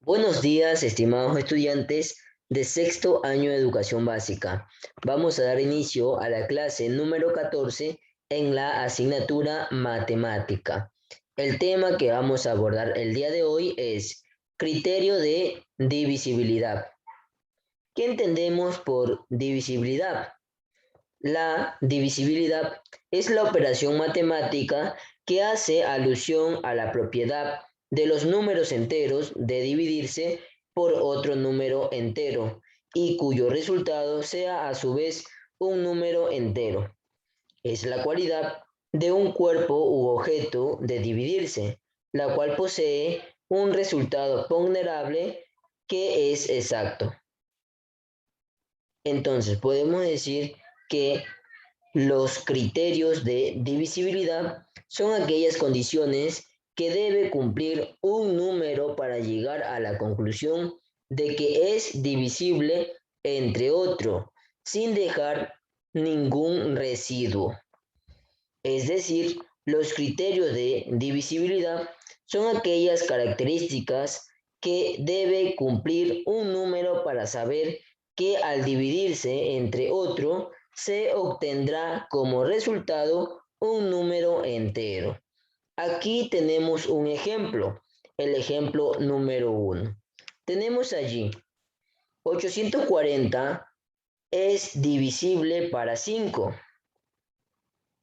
Buenos días, estimados estudiantes de sexto año de educación básica. Vamos a dar inicio a la clase número 14 en la asignatura matemática. El tema que vamos a abordar el día de hoy es criterio de divisibilidad. ¿Qué entendemos por divisibilidad? La divisibilidad es la operación matemática que hace alusión a la propiedad de los números enteros de dividirse por otro número entero y cuyo resultado sea a su vez un número entero. Es la cualidad de un cuerpo u objeto de dividirse, la cual posee un resultado ponderable que es exacto. Entonces podemos decir que los criterios de divisibilidad son aquellas condiciones que debe cumplir un número para llegar a la conclusión de que es divisible entre otro, sin dejar ningún residuo. Es decir, los criterios de divisibilidad son aquellas características que debe cumplir un número para saber que al dividirse entre otro se obtendrá como resultado un número entero. Aquí tenemos un ejemplo, el ejemplo número 1. Tenemos allí 840 es divisible para 5.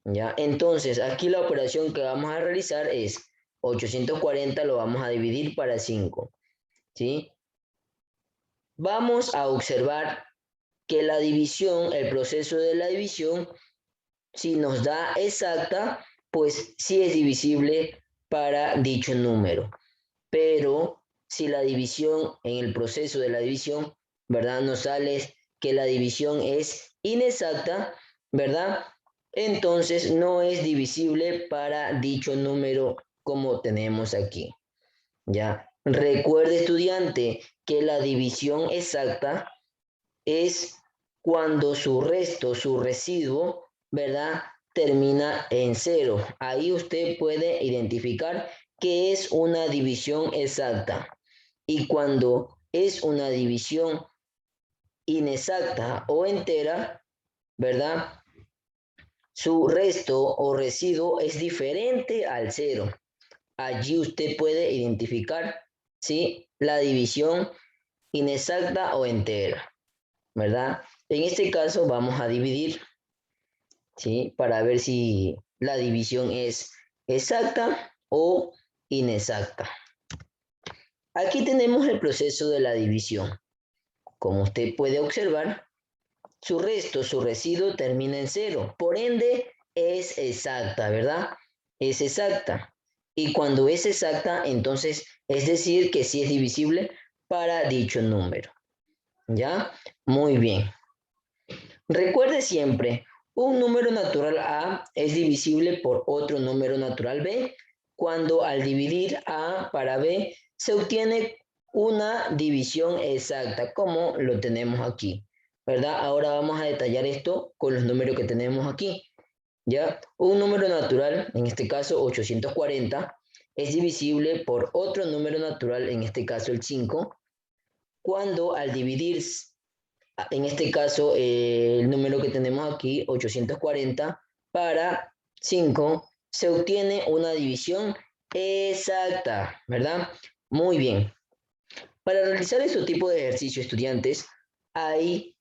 ¿Ya? Entonces, aquí la operación que vamos a realizar es 840 lo vamos a dividir para 5, ¿sí? Vamos a observar que la división, el proceso de la división, si nos da exacta, pues sí es divisible para dicho número. Pero si la división, en el proceso de la división, ¿verdad? Nos sale que la división es inexacta, ¿verdad? Entonces no es divisible para dicho número como tenemos aquí. ¿Ya? Recuerde, estudiante, que la división exacta es cuando su resto, su residuo, ¿verdad? Termina en cero. Ahí usted puede identificar que es una división exacta. Y cuando es una división inexacta o entera, ¿verdad? Su resto o residuo es diferente al cero. Allí usted puede identificar, ¿sí? La división inexacta o entera, ¿verdad? En este caso vamos a dividir, ¿sí? Para ver si la división es exacta o inexacta. Aquí tenemos el proceso de la división. Como usted puede observar, su resto, su residuo termina en cero. Por ende, es exacta, ¿verdad? Es exacta. Y cuando es exacta, entonces es decir que sí es divisible para dicho número. ¿Ya? Muy bien. Recuerde siempre, un número natural A es divisible por otro número natural B cuando al dividir A para B se obtiene una división exacta, como lo tenemos aquí, ¿verdad? Ahora vamos a detallar esto con los números que tenemos aquí, ¿ya? Un número natural, en este caso 840, es divisible por otro número natural, en este caso el 5, cuando al dividir en este caso, el número que tenemos aquí, 840, para 5, se obtiene una división exacta, ¿verdad? Muy bien. Para realizar este tipo de ejercicio, estudiantes, hay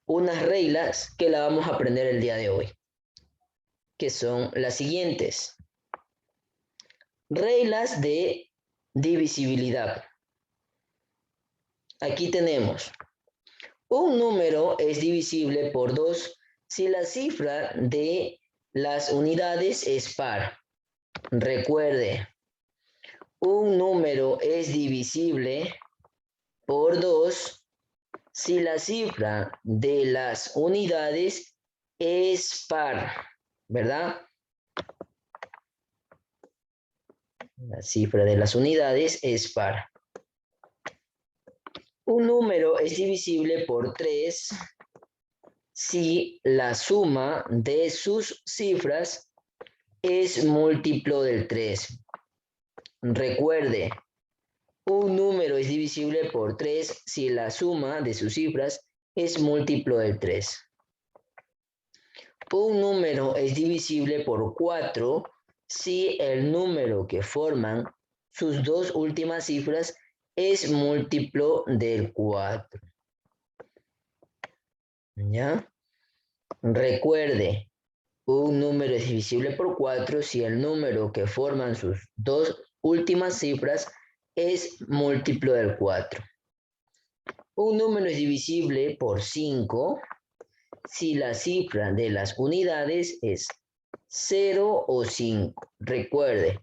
unas reglas que la vamos a aprender el día de hoy, que son las siguientes. Reglas de divisibilidad. Aquí tenemos un número es divisible por 2 si la cifra de las unidades es par. Recuerde, un número es divisible por 2 si la cifra de las unidades es par, ¿verdad? La cifra de las unidades es par. Un número es divisible por 3 si la suma de sus cifras es múltiplo del 3. Recuerde, Un número es divisible por 3 si la suma de sus cifras es múltiplo del 3. Un número es divisible por 4 si el número que forman sus dos últimas cifras es múltiplo del 4. ¿Ya? Recuerde, un número es divisible por 4 si el número que forman sus dos últimas cifras es múltiplo del 4. Un número es divisible por 5 si la cifra de las unidades es 0 o 5. Recuerde,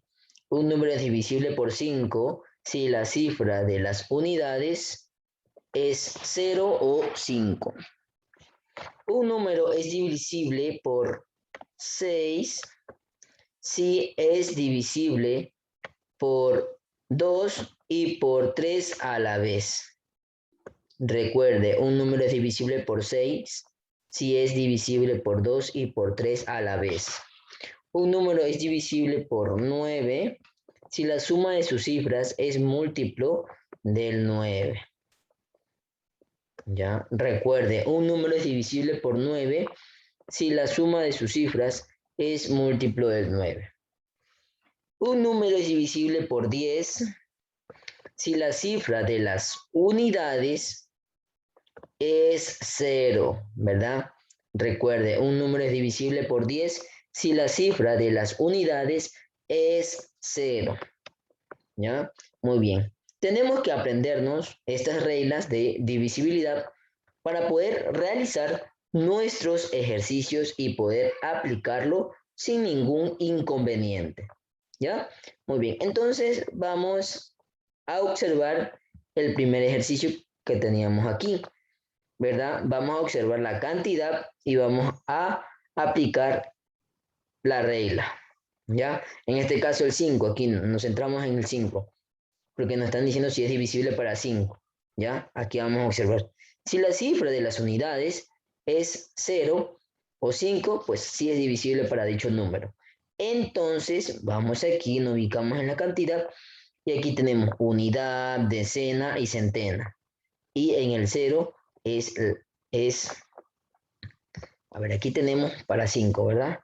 un número es divisible por 5 si la cifra de las unidades es 0 o 5. Un número es divisible por 6 si es divisible por 2 y por 3 a la vez. Recuerde, un número es divisible por 6 si es divisible por 2 y por 3 a la vez. Un número es divisible por 9 si la suma de sus cifras es múltiplo del 9. ¿Ya? Recuerde, un número es divisible por 9 si la suma de sus cifras es múltiplo del 9. Un número es divisible por 10 si la cifra de las unidades es 0, ¿verdad? Recuerde, un número es divisible por 10 si la cifra de las unidades es 0. ¿Ya? Muy bien. Tenemos que aprendernos estas reglas de divisibilidad para poder realizar nuestros ejercicios y poder aplicarlo sin ningún inconveniente. ¿Ya? Muy bien. Entonces vamos a observar el primer ejercicio que teníamos aquí, ¿verdad? Vamos a observar la cantidad y vamos a aplicar la regla, ¿ya? En este caso el 5, aquí nos centramos en el 5, porque nos están diciendo si es divisible para 5, ¿ya? Aquí vamos a observar. Si la cifra de las unidades es 0 o 5, pues sí es divisible para dicho número. Entonces, vamos aquí, nos ubicamos en la cantidad, y aquí tenemos unidad, decena y centena. Y en el 0 es, a ver, aquí tenemos para 5, ¿verdad?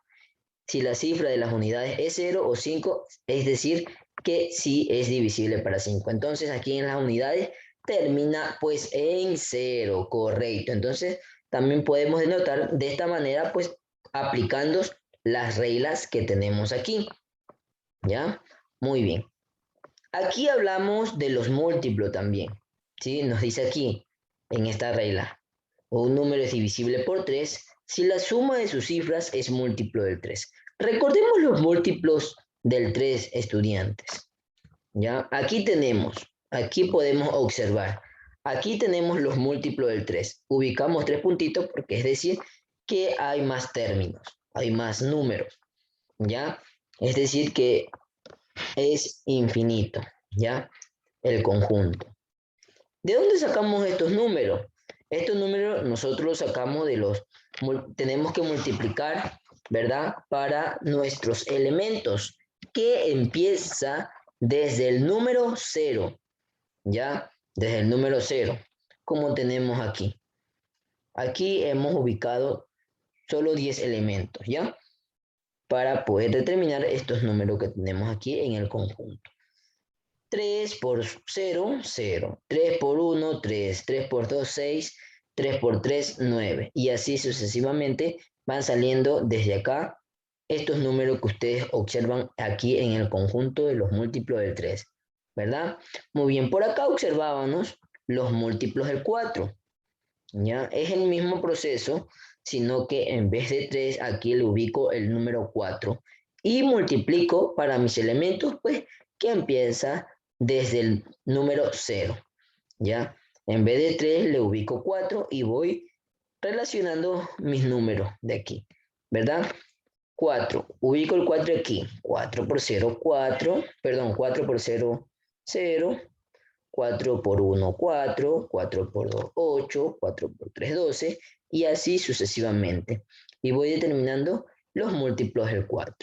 Si la cifra de las unidades es 0 o 5, es decir, que sí es divisible para 5. Entonces, aquí en las unidades termina pues en 0, correcto. Entonces, también podemos denotar de esta manera, pues, aplicando las reglas que tenemos aquí. ¿Ya? Muy bien. Aquí hablamos de los múltiplos también. ¿Sí? Nos dice aquí, en esta regla, un número es divisible por 3 si la suma de sus cifras es múltiplo del 3. Recordemos los múltiplos del 3, estudiantes. ¿Ya? Aquí podemos observar. Aquí tenemos los múltiplos del 3. Ubicamos 3 puntitos porque es decir que hay más términos, hay más números. ¿Ya? Es decir que es infinito, ¿ya? El conjunto. ¿De dónde sacamos estos números? Estos números nosotros los sacamos de los, tenemos que multiplicar, ¿verdad? Para nuestros elementos, que empieza desde el número 0, ¿ya? Desde el número 0, como tenemos aquí. Aquí hemos ubicado solo 10 elementos, ¿ya? Para poder determinar estos números que tenemos aquí en el conjunto. 3 por 0, 0. 3 por 1, 3. 3 por 2, 6. 3 por 3, 9. Y así sucesivamente van saliendo desde acá estos números que ustedes observan aquí en el conjunto de los múltiplos del 3. ¿Verdad? Muy bien, por acá observábamos los múltiplos del 4. ¿Ya? Es el mismo proceso, sino que en vez de 3 aquí le ubico el número 4 y multiplico para mis elementos, pues, que empieza desde el número 0, ¿ya? En vez de 3 le ubico 4 y voy relacionando mis números de aquí, ¿verdad? 4, ubico el 4 aquí, 4 por 0, 4, perdón, 4 por 0, 0, 4 por 1, 4, 4 por 2, 8, 4 por 3, 12, y así sucesivamente. Y voy determinando los múltiplos del 4.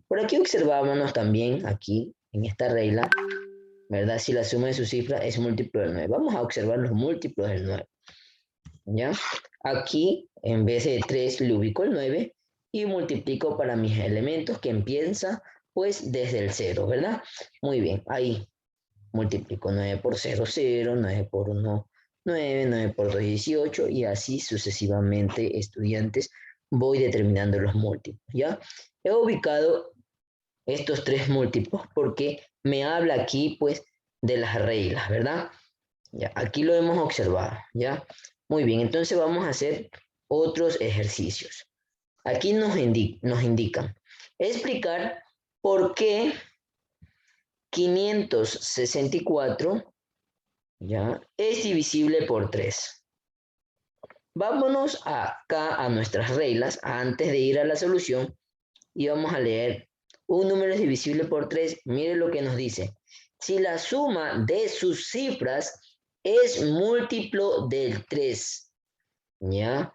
Por aquí observábamos también, aquí, en esta regla, ¿verdad? Si la suma de sus cifras es múltiplo del 9. Vamos a observar los múltiplos del 9, ¿ya? Aquí, en vez de 3, le ubico el 9 y multiplico para mis elementos que empieza, pues, desde el 0, ¿verdad? Muy bien, ahí multiplico 9 por 0, 0, 9 por 1, 9, 9 por 2, 18, y así sucesivamente, estudiantes, voy determinando los múltiplos, ¿ya? He ubicado estos tres múltiplos porque me habla aquí, pues, de las reglas, ¿verdad? Ya, aquí lo hemos observado, ¿ya? Muy bien, entonces vamos a hacer otros ejercicios. Aquí nos indican explicar por qué 564, ¿ya?, es divisible por 3. Vámonos acá a nuestras reglas antes de ir a la solución y vamos a leer: un número es divisible por 3. Mire lo que nos dice: si la suma de sus cifras es múltiplo del 3, ¿ya?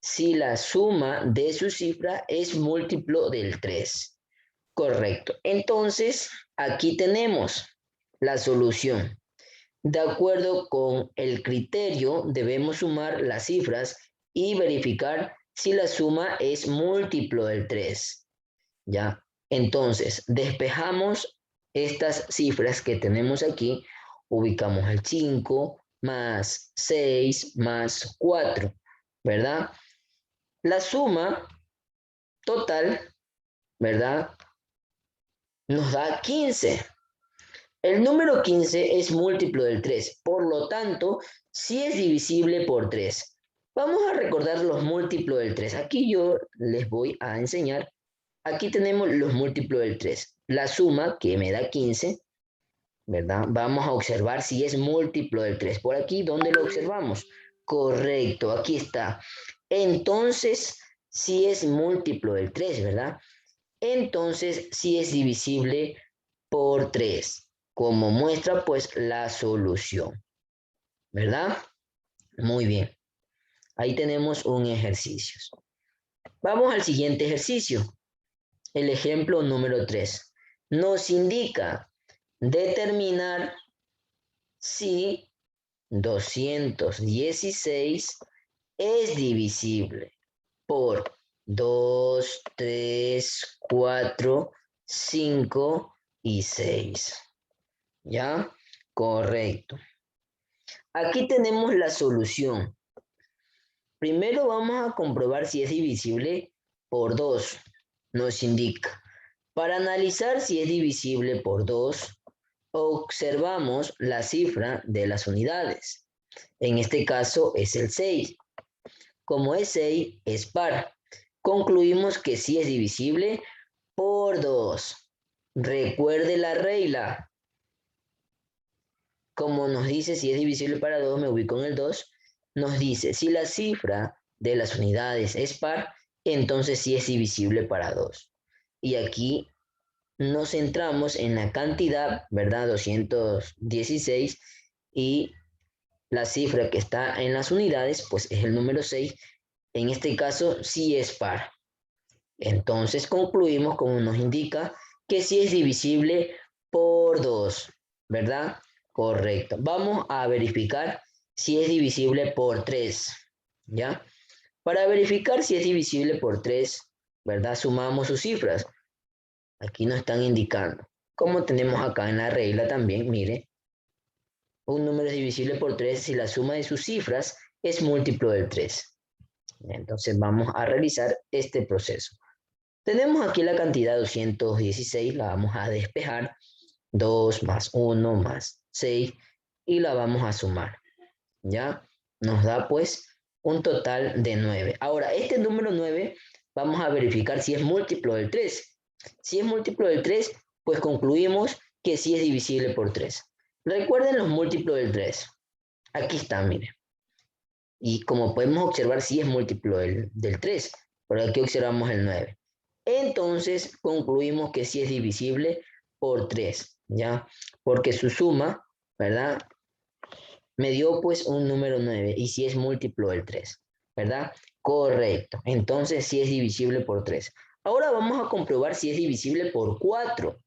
Si la suma de su cifra es múltiplo del 3. Correcto. Entonces, aquí tenemos la solución. De acuerdo con el criterio, debemos sumar las cifras y verificar si la suma es múltiplo del 3. ¿Ya? Entonces, despejamos estas cifras que tenemos aquí, ubicamos el 5 más 6 más 4, ¿verdad? La suma total, ¿verdad?, nos da 15. El número 15 es múltiplo del 3, por lo tanto, sí es divisible por 3. Vamos a recordar los múltiplos del 3. Aquí yo les voy a enseñar. Aquí tenemos los múltiplos del 3. La suma, que me da 15, ¿verdad? Vamos a observar si es múltiplo del 3. Por aquí, ¿dónde lo observamos? Correcto, aquí está. Entonces, si es múltiplo del 3, ¿verdad? Entonces, sí es divisible por 3, como muestra, pues, la solución, ¿verdad? Muy bien. Ahí tenemos un ejercicio. Vamos al siguiente ejercicio. El ejemplo número 3 nos indica determinar si 216 es divisible por 2, 3, 4, 5 y 6. ¿Ya? Correcto. Aquí tenemos la solución. Primero vamos a comprobar si es divisible por 2. Nos indica: para analizar si es divisible por 2, observamos la cifra de las unidades. En este caso es el 6. Como es 6, es par. Concluimos que sí es divisible por 2. Recuerde la regla. Como nos dice si es divisible para 2, me ubico en el 2. Nos dice, si la cifra de las unidades es par, entonces sí es divisible para 2. Y aquí nos centramos en la cantidad, ¿verdad? 216, y la cifra que está en las unidades, pues es el número 6. En este caso sí es par. Entonces concluimos, como nos indica, que sí es divisible por 2, ¿verdad? Correcto. Vamos a verificar si es divisible por 3, ¿ya? Para verificar si es divisible por 3, ¿verdad?, sumamos sus cifras. Aquí nos están indicando. Como tenemos acá en la regla también, mire, un número es divisible por 3 si la suma de sus cifras es múltiplo del 3. Entonces vamos a realizar este proceso. Tenemos aquí la cantidad 216, la vamos a despejar. 2 más 1 más 6, y la vamos a sumar. ¿Ya? Nos da, pues, un total de 9. Ahora, este número 9 vamos a verificar si es múltiplo del 3. Si es múltiplo del 3, pues concluimos que sí es divisible por 3. Recuerden los múltiplos del 3. Aquí están, miren. Y como podemos observar, sí es múltiplo del 3. Por aquí observamos el 9. Entonces, concluimos que sí es divisible por 3, ¿ya? Porque su suma, ¿verdad?, me dio, pues, un número 9, y sí es múltiplo del 3, ¿verdad? Correcto. Entonces, sí es divisible por 3. Ahora vamos a comprobar si es divisible por 4,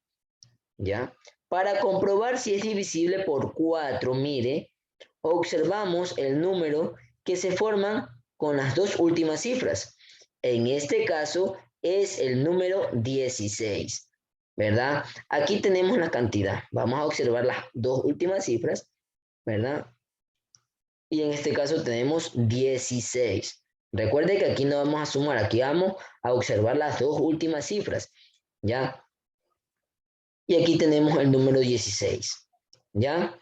¿ya? Para comprobar si es divisible por 4, mire, observamos el número que se forman con las dos últimas cifras. En este caso es el número 16, ¿verdad? Aquí tenemos la cantidad. Vamos a observar las dos últimas cifras, ¿verdad? Y en este caso tenemos 16. Recuerde que aquí no vamos a sumar, aquí vamos a observar las dos últimas cifras, ¿ya? Y aquí tenemos el número 16, ¿ya?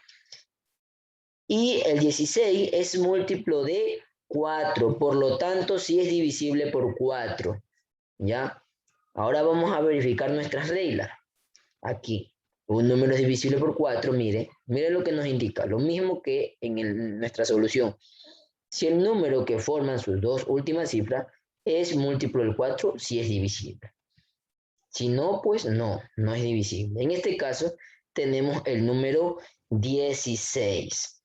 Y el 16 es múltiplo de 4, por lo tanto sí es divisible por 4, ¿ya? Ahora vamos a verificar nuestras reglas. Aquí, un número es divisible por 4, mire lo que nos indica, lo mismo que en nuestra solución. Si el número que forman sus dos últimas cifras es múltiplo del 4, sí es divisible. Si no, pues no es divisible. En este caso, tenemos el número 16.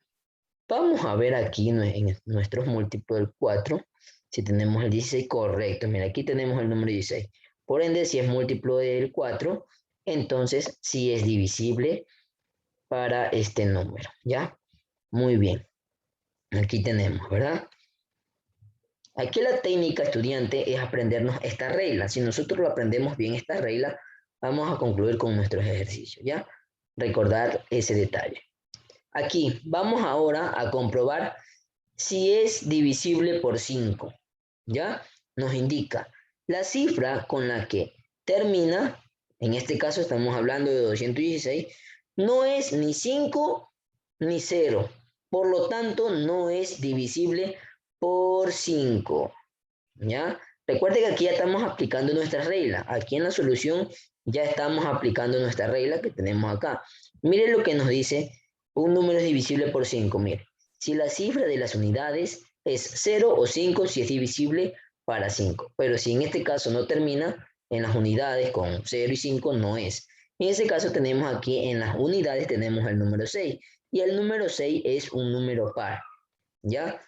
Vamos a ver aquí en nuestros múltiplos del 4, si tenemos el 16 correcto. Mira, aquí tenemos el número 16. Por ende, si es múltiplo del 4, entonces sí es divisible para este número, ¿ya? Muy bien. Aquí tenemos, ¿verdad? Aquí la técnica, estudiante, es aprendernos esta regla. Si nosotros lo aprendemos bien esta regla, vamos a concluir con nuestros ejercicios, ¿ya? Recordar ese detalle. Aquí vamos ahora a comprobar si es divisible por 5, ¿ya? Nos indica la cifra con la que termina, en este caso estamos hablando de 216, no es ni 5 ni 0. Por lo tanto, no es divisible por 5, ¿ya? Recuerde que aquí ya estamos aplicando nuestra regla. Aquí en la solución ya estamos aplicando nuestra regla que tenemos acá. Mire lo que nos dice un número es divisible por 5. Mire, si la cifra de las unidades es 0 o 5, si es divisible para 5. Pero si en este caso no termina en las unidades con 0 y 5, no es. En ese caso tenemos aquí en las unidades tenemos el número 6. Y el número 6 es un número par, ¿ya?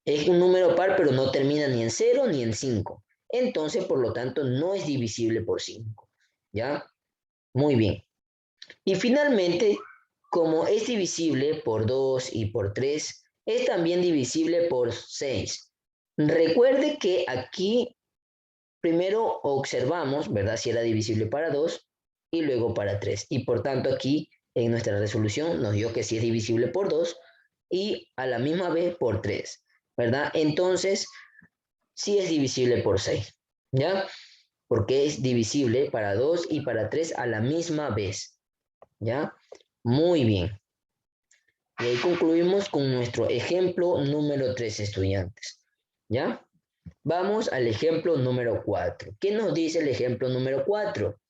Es un número par, pero no termina ni en 0 ni en 5. Entonces, por lo tanto, no es divisible por 5. ¿Ya? Muy bien. Y finalmente, como es divisible por 2 y por 3, es también divisible por 6. Recuerde que aquí primero observamos, ¿verdad? Si era divisible para 2 y luego para 3. Y por tanto aquí en nuestra resolución nos dio que sí es divisible por 2 y a la misma vez por 3. ¿Verdad? Entonces, sí es divisible por 6, ¿ya? Porque es divisible para 2 y para 3 a la misma vez, ¿ya? Muy bien. Y ahí concluimos con nuestro ejemplo número 3, estudiantes, ¿ya? Vamos al ejemplo número 4. ¿Qué nos dice el ejemplo número 4?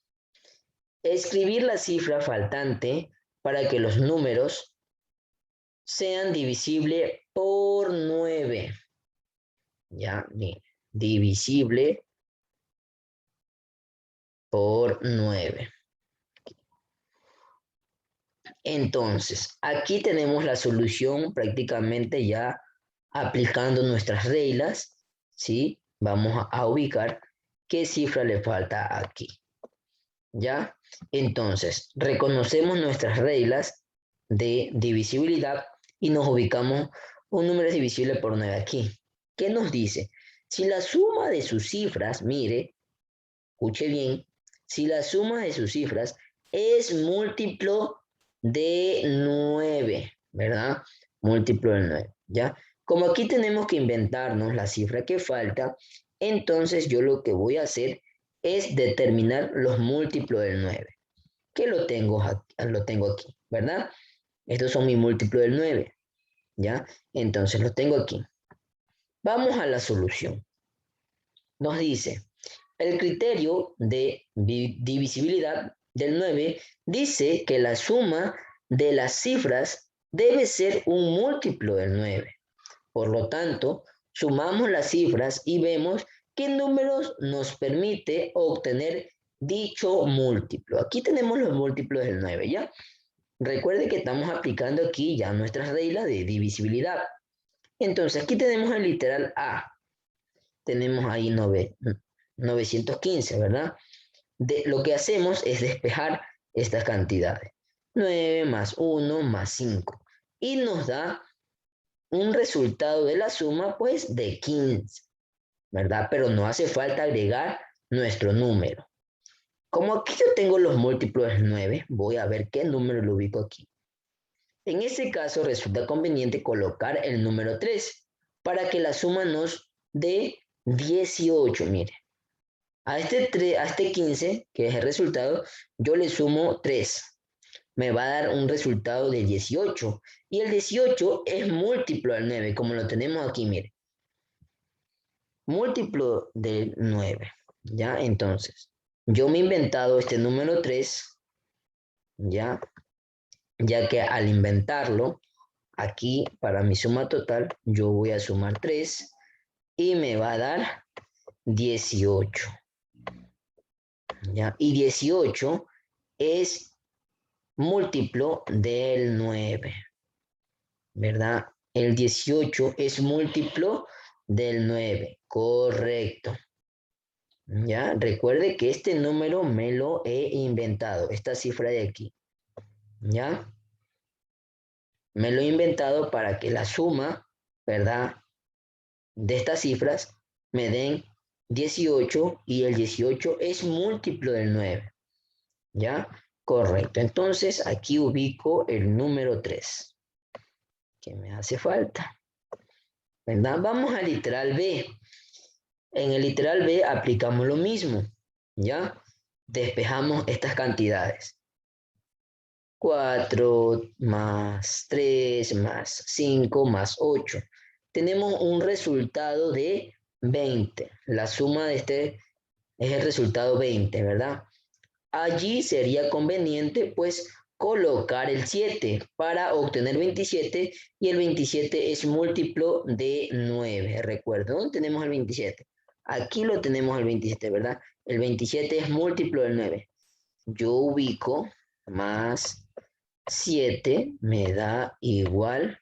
Escribir la cifra faltante para que los números sean divisibles por 9. Ya, bien, divisible por 9. Entonces, aquí tenemos la solución prácticamente ya aplicando nuestras reglas, ¿sí? Vamos a ubicar qué cifra le falta aquí, ¿ya? Entonces, reconocemos nuestras reglas de divisibilidad y nos ubicamos un número es divisible por 9 aquí. ¿Qué nos dice? Si la suma de sus cifras, mire, escuche bien, si la suma de sus cifras es múltiplo de 9, ¿verdad? Múltiplo de 9, ¿ya? Como aquí tenemos que inventarnos la cifra que falta, entonces yo lo que voy a hacer es determinar los múltiplos del 9, que lo tengo aquí, ¿verdad? Estos son mis múltiplos del 9, ¿ya? Entonces los tengo aquí. Vamos a la solución. Nos dice, el criterio de divisibilidad del 9 dice que la suma de las cifras debe ser un múltiplo del 9. Por lo tanto, sumamos las cifras y vemos qué números nos permite obtener dicho múltiplo. Aquí tenemos los múltiplos del 9, ¿ya? Recuerde que estamos aplicando aquí ya nuestras reglas de divisibilidad. Entonces, aquí tenemos el literal A. Tenemos ahí 915, ¿verdad? Lo que hacemos es despejar estas cantidades. 9 más 1 más 5. Y nos da un resultado de la suma, pues, de 15, ¿verdad? Pero no hace falta agregar nuestro número. Como aquí yo tengo los múltiplos del 9, voy a ver qué número lo ubico aquí. En este caso resulta conveniente colocar el número 3 para que la suma nos dé 18. Mire, a este 15, que es el resultado, yo le sumo 3. Me va a dar un resultado de 18. Y el 18 es múltiplo del 9, como lo tenemos aquí, mire. Múltiplo del 9. ¿Ya? Entonces, yo me he inventado este número 3, ¿ya? Ya que al inventarlo, aquí para mi suma total, yo voy a sumar 3 y me va a dar 18. ¿Ya? Y 18 es múltiplo del 9, ¿verdad? El 18 es múltiplo del 9, correcto. ¿Ya? Recuerde que este número me lo he inventado, esta cifra de aquí. ¿Ya? Me lo he inventado para que la suma, ¿verdad?, de estas cifras me den 18 y el 18 es múltiplo del 9. ¿Ya? Correcto. Entonces aquí ubico el número 3 que me hace falta. ¿Verdad? Vamos al literal B. En el literal B aplicamos lo mismo. ¿Ya? Despejamos estas cantidades. 4 más 3 más 5 más 8. Tenemos un resultado de 20. La suma de este es el resultado 20, ¿verdad? Allí sería conveniente, pues, colocar el 7 para obtener 27 y el 27 es múltiplo de 9. Recuerda, ¿dónde tenemos el 27? Aquí lo tenemos el 27, ¿verdad? El 27 es múltiplo del 9. Yo ubico más 7 me da igual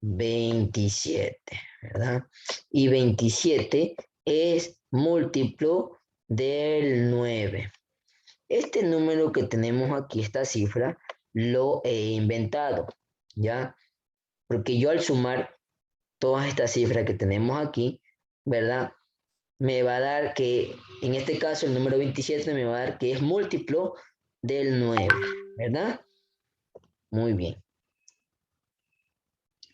27, ¿verdad? Y 27 es múltiplo del 9. Este número que tenemos aquí, esta cifra, lo he inventado, ¿ya? Porque yo al sumar todas estas cifras que tenemos aquí, ¿verdad? Me va a dar que, en este caso, el número 27 me va a dar que es múltiplo del 9, ¿verdad? Muy bien.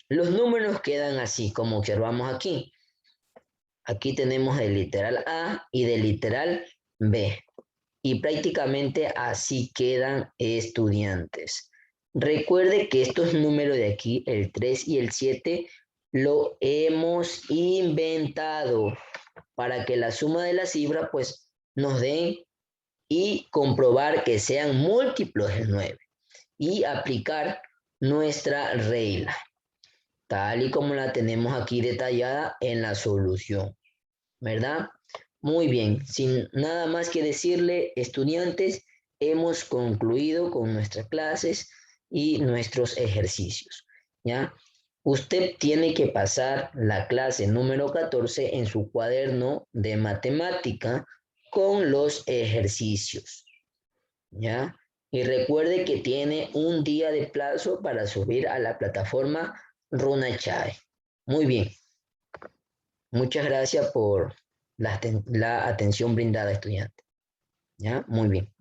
Los números quedan así, como observamos aquí. Aquí tenemos del literal A y del literal B. Y prácticamente así quedan estudiantes. Recuerde que estos números de aquí, el 3 y el 7, lo hemos inventado para que la suma de la cifra pues nos den y comprobar que sean múltiplos del 9 y aplicar nuestra regla, tal y como la tenemos aquí detallada en la solución, ¿verdad? Muy bien, sin nada más que decirle, estudiantes, hemos concluido con nuestras clases y nuestros ejercicios, ¿ya? Usted tiene que pasar la clase número 14 en su cuaderno de matemática con los ejercicios, ¿ya? Y recuerde que tiene un día de plazo para subir a la plataforma RunaChai. Muy bien. Muchas gracias por la atención brindada, estudiante. ¿Ya? Muy bien.